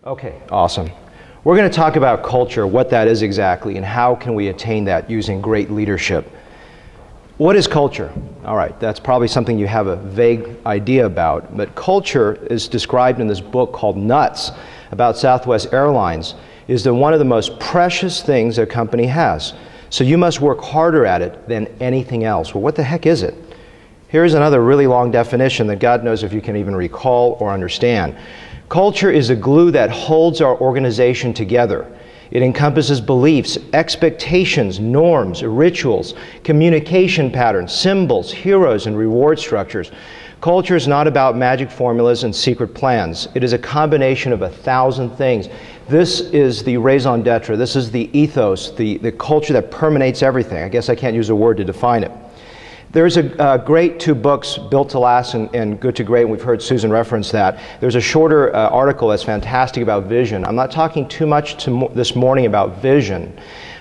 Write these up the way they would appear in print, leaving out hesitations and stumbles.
Okay, awesome. We're going to talk about culture, what that is exactly, and how can we attain that using great leadership. What is culture? All right, that's probably something you have a vague idea about, but culture is described in this book called Nuts about Southwest Airlines, is one of the most precious things a company has. So you must work harder at it than anything else. Well, what the heck is it? Here's another really long definition that God knows if you can even recall or understand. Culture is the glue that holds our organization together. It encompasses beliefs, expectations, norms, rituals, communication patterns, symbols, heroes, and reward structures. Culture is not about magic formulas and secret plans. It is a combination of 1,000 things. This is the raison d'etre. This is the ethos, the culture that permeates everything. I guess I can't use a word to define it. There's a great 2 books, Built to Last and Good to Great, and we've heard Susan reference that. There's a shorter article that's fantastic about vision. I'm not talking too much this morning about vision,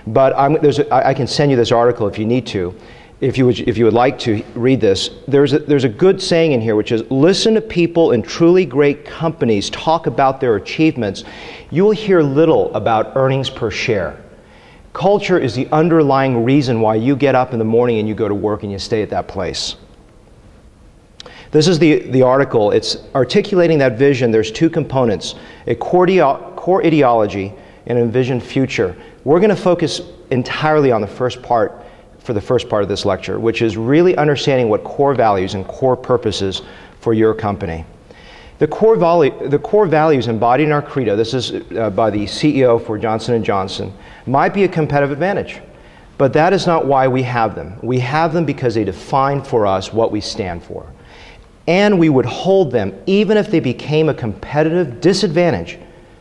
but I can send you this article if you need to, if you would like to read this. There's a good saying in here, which is, listen to people in truly great companies talk about their achievements. You will hear little about earnings per share. Culture is the underlying reason why you get up in the morning and you go to work and you stay at that place. This is the article. It's articulating that vision. There's 2 components, a core ideology and an envisioned future. We're going to focus entirely on the first part for the first part of this lecture, which is really understanding what core values and core purposes for your company. The core values embodied in our credo, this is by the CEO for Johnson & Johnson, might be a competitive advantage, but that is not why we have them. We have them because they define for us what we stand for. And we would hold them even if they became a competitive disadvantage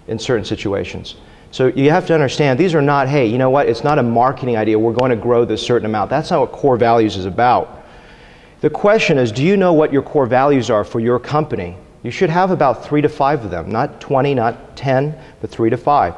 in certain situations. So you have to understand, these are not, hey, you know what, it's not a marketing idea, we're going to grow this certain amount. That's not what core values is about. The question is, do you know what your core values are for your company? You should have about 3 to 5 of them, not 20, not 10, but 3 to 5.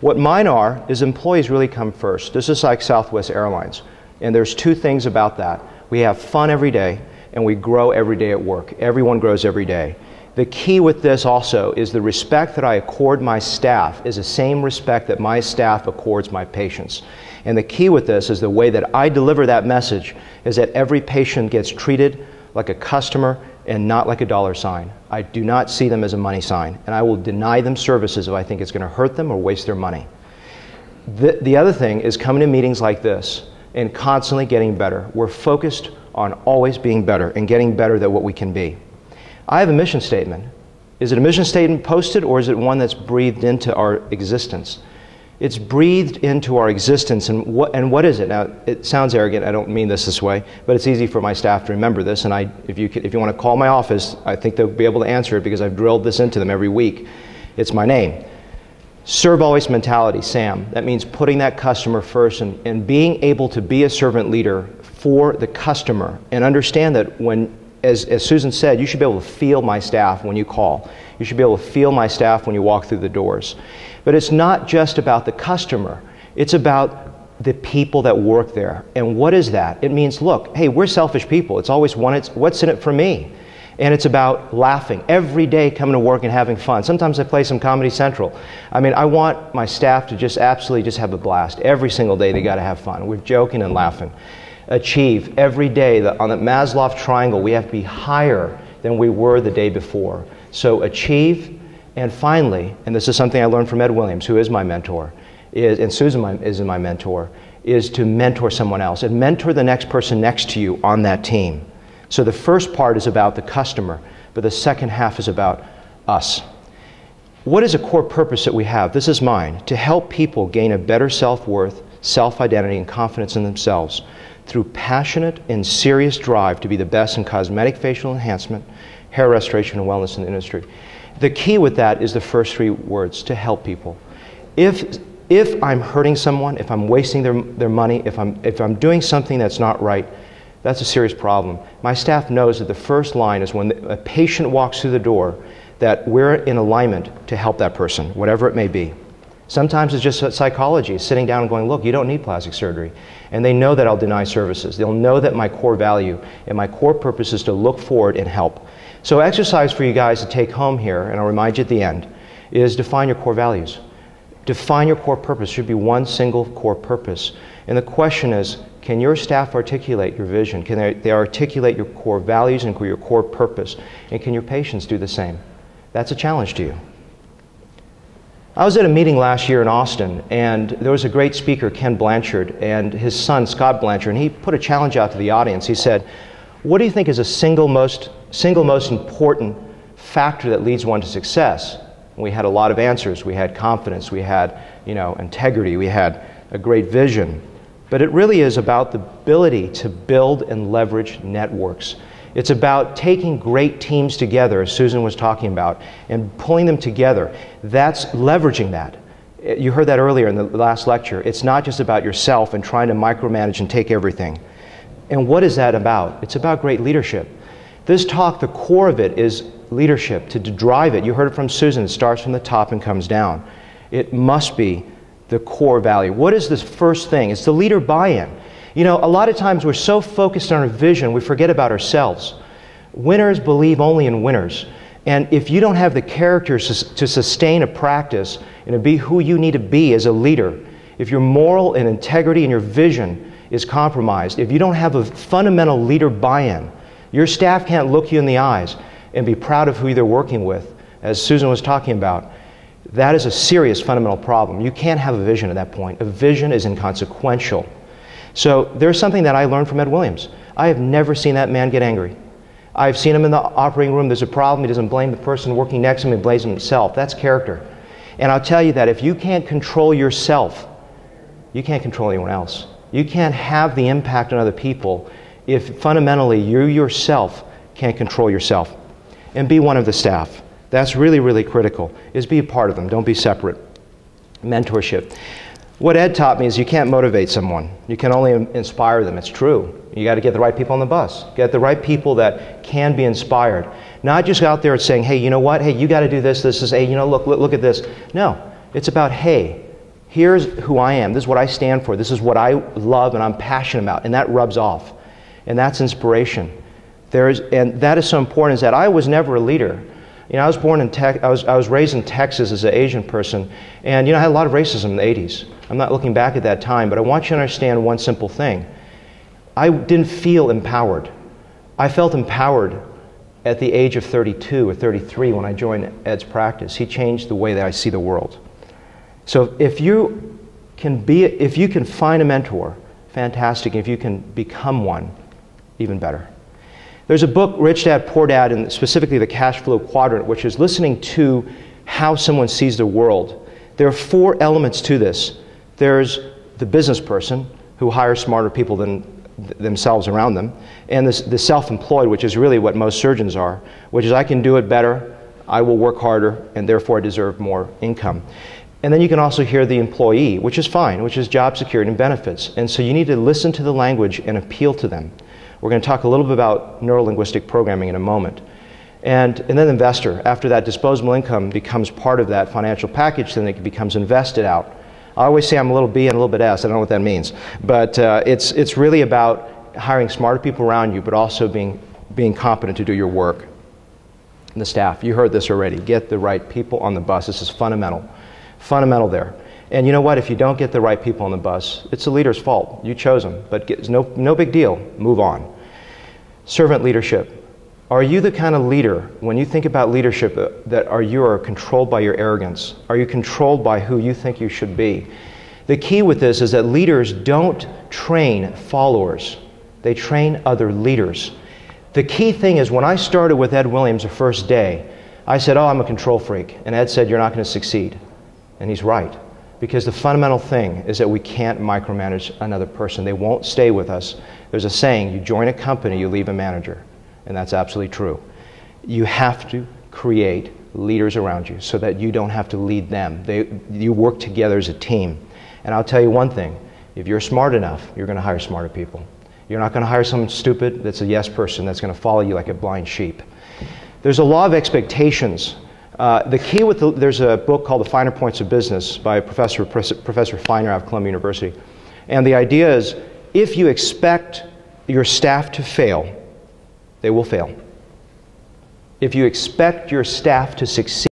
What mine are is employees really come first. This is like Southwest Airlines, and there's 2 things about that. We have fun every day, and we grow every day at work. Everyone grows every day. The key with this also is the respect that I accord my staff is the same respect that my staff accords my patients. And the key with this is the way that I deliver that message is that every patient gets treated like a customer and not like a dollar sign. I do not see them as a money sign, and I will deny them services if I think it's going to hurt them or waste their money. The other thing is coming to meetings like this and constantly getting better. We're focused on always being better and getting better than what we can be. I have a mission statement. Is it a mission statement posted, or is it one that's breathed into our existence? It's breathed into our existence, and what is it? Now, it sounds arrogant, I don't mean this way, but it's easy for my staff to remember this, and if you want to call my office, I think they'll be able to answer it because I've drilled this into them every week. It's my name. Serve always mentality, SAM. That means putting that customer first and being able to be a servant leader for the customer, and understand that when, as Susan said, you should be able to feel my staff when you call. You should be able to feel my staff when you walk through the doors. But it's not just about the customer. It's about the people that work there. And what is that? It means, look, hey, we're selfish people. It's always what's in it for me? And it's about laughing every day, coming to work and having fun. Sometimes I play some Comedy Central. I mean, I want my staff to just absolutely just have a blast. Every single day they got to have fun. We're joking and laughing. Achieve every day. On the Maslow triangle, we have to be higher than we were the day before. So achieve. And finally, and this is something I learned from Ed Williams, who is my mentor, and Susan is my mentor, is to mentor someone else and mentor the next person next to you on that team. So the first part is about the customer, but the second half is about us. What is a core purpose that we have? This is mine, to help people gain a better self-worth, self-identity, and confidence in themselves through passionate and serious drive to be the best in cosmetic facial enhancement, hair restoration, and wellness in the industry. The key with that is the first 3 words, to help people. If I'm hurting someone, if I'm wasting their money, if I'm doing something that's not right, that's a serious problem. My staff knows that the first line is when a patient walks through the door, that we're in alignment to help that person, whatever it may be. Sometimes it's just psychology, sitting down and going, look, you don't need plastic surgery. And they know that I'll deny services. They'll know that my core value and my core purpose is to look forward and help. So exercise for you guys to take home here, and I'll remind you at the end, is define your core values. Define your core purpose. It should be one single core purpose. And the question is, can your staff articulate your vision? Can they articulate your core values and your core purpose? And can your patients do the same? That's a challenge to you. I was at a meeting last year in Austin, and there was a great speaker, Ken Blanchard, and his son, Scott Blanchard, and he put a challenge out to the audience. He said, what do you think is a single most important factor that leads one to success? And we had a lot of answers. We had confidence, we had, integrity, we had a great vision. But it really is about the ability to build and leverage networks. It's about taking great teams together, as Susan was talking about, and pulling them together. That's leveraging that. You heard that earlier in the last lecture. It's not just about yourself and trying to micromanage and take everything. And what is that about? It's about great leadership. This talk, the core of it is leadership, to drive it. You heard it from Susan. It starts from the top and comes down. It must be the core value. What is this first thing? It's the leader buy-in. A lot of times we're so focused on our vision, we forget about ourselves. Winners believe only in winners. And if you don't have the characters to sustain a practice and to be who you need to be as a leader, if your moral and integrity and your vision is compromised, if you don't have a fundamental leader buy-in, your staff can't look you in the eyes and be proud of who they're working with, as Susan was talking about. That is a serious fundamental problem. You can't have a vision at that point. A vision is inconsequential. So there's something that I learned from Ed Williams. I have never seen that man get angry. I've seen him in the operating room. There's a problem. He doesn't blame the person working next to him. He blames himself. That's character. And I'll tell you that if you can't control yourself, you can't control anyone else. You can't have the impact on other people if fundamentally you yourself can't control yourself. And be one of the staff. That's really, really critical, is be a part of them. Don't be separate. Mentorship. What Ed taught me is you can't motivate someone. You can only inspire them. It's true. You got to get the right people on the bus. Get the right people that can be inspired. Not just out there saying, hey, you know what? Hey, you got to do this. This is, hey, look at this. No. It's about, hey, here's who I am. This is what I stand for. This is what I love and I'm passionate about. And that rubs off. And that's inspiration. And that is so important, is that I was never a leader. I was born in I was raised in Texas as an Asian person, and I had a lot of racism in the 80s. I'm not looking back at that time, but I want you to understand one simple thing. I didn't feel empowered. I felt empowered at the age of 32 or 33 when I joined Ed's practice. He changed the way that I see the world. So if you can find a mentor, fantastic. If you can become one, even better. There's a book, Rich Dad, Poor Dad, and specifically the cash flow quadrant, which is listening to how someone sees the world. There are 4 elements to this. There's the business person, who hires smarter people than themselves around them, and the self-employed, which is really what most surgeons are, which is I can do it better, I will work harder, and therefore I deserve more income. And then you can also hear the employee, which is fine, which is job security and benefits. And so you need to listen to the language and appeal to them. We're going to talk a little bit about neuro-linguistic programming in a moment. And then investor. After that, disposable income becomes part of that financial package, then it becomes invested out. I always say I'm a little B and a little bit S. I don't know what that means. But it's really about hiring smarter people around you, but also being competent to do your work. And the staff, you heard this already. Get the right people on the bus. This is fundamental. Fundamental there. And you know what? If you don't get the right people on the bus, it's the leader's fault. You chose them, but it's no big deal. Move on. Servant leadership. Are you the kind of leader, when you think about leadership, you are controlled by your arrogance? Are you controlled by who you think you should be? The key with this is that leaders don't train followers. They train other leaders. The key thing is, when I started with Ed Williams the first day, I said, oh, I'm a control freak. And Ed said, you're not going to succeed. And he's right. Because the fundamental thing is that we can't micromanage another person. They won't stay with us. There's a saying, you join a company, you leave a manager. And that's absolutely true. You have to create leaders around you so that you don't have to lead them. You work together as a team. And I'll tell you one thing, if you're smart enough, you're going to hire smarter people. You're not going to hire someone stupid that's a yes person that's going to follow you like a blind sheep. There's a law of expectations. The key there's a book called The Finer Points of Business by Professor Feiner out of Columbia University. And the idea is, if you expect your staff to fail, they will fail. If you expect your staff to succeed,